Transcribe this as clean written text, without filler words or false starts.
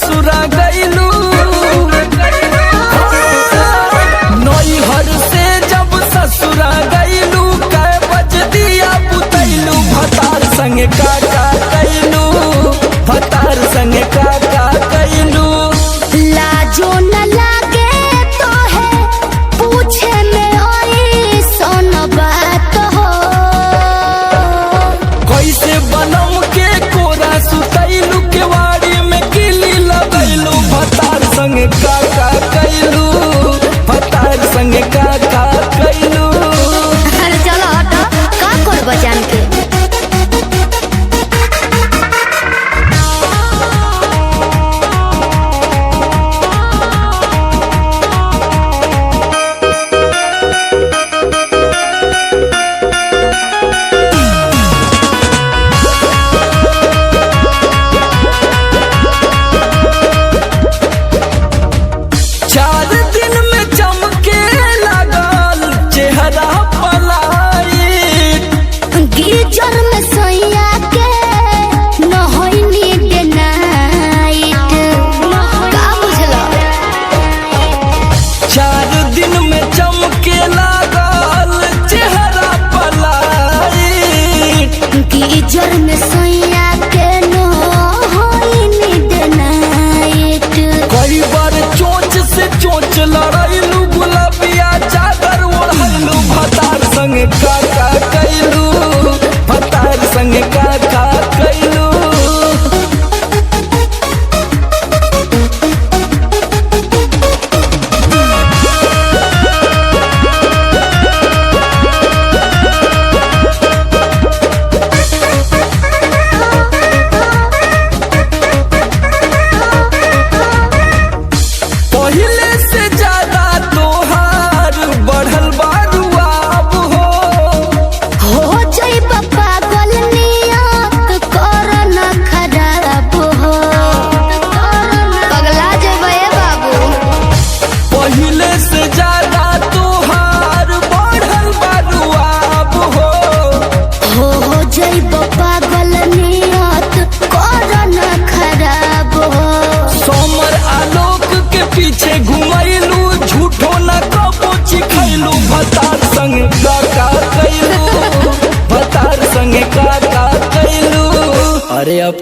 ससुरा गईलू, नैहर से जब ससुरा गईलू, कै बज दिया बुतैलू, भतार संगे काका कैलू, भतार संगे काका कैलू। लाजो न लागे तो है पूछे में ओई सोन बात हो, कैसे बनम के कोरा सुतैलू, केवाड़ी में किली लगैलू, भतार संगे काका कैलू, भतार संगे काका कैलू। अरे चलो हटो, का करब जान के। चार दिन में चमके लगल चेहरा पलायिट, गीजर में सैया के नहैनी डे नाइट, का बुझलो। चार दिन में चमके लगल चेहरा पलायिट, गीजर में सैया के नहैनी डे नाइट। कई बार चोंच से चोंच लड़ैलू, गुलाबिया चादर ओढ़ैलू, भतार संगे काका कैलू, भतार संगे काका कैलू। पहिले से ज्यादा तोहार बढ़ल बारुआब हो जाइब पागल नियत कर न खराब हो, पगला जेबे बाबू। पहिले से ज्यादा तोहार बढ़ल बारुआब हो जाइब पागल नियत कर न खराब हो। सोमर आलोक के पीछे घुमैलू, झूठो न कबो चिखैलू, भतार संगे काका कैलू, भतार संगे काका कैलू। अरे अब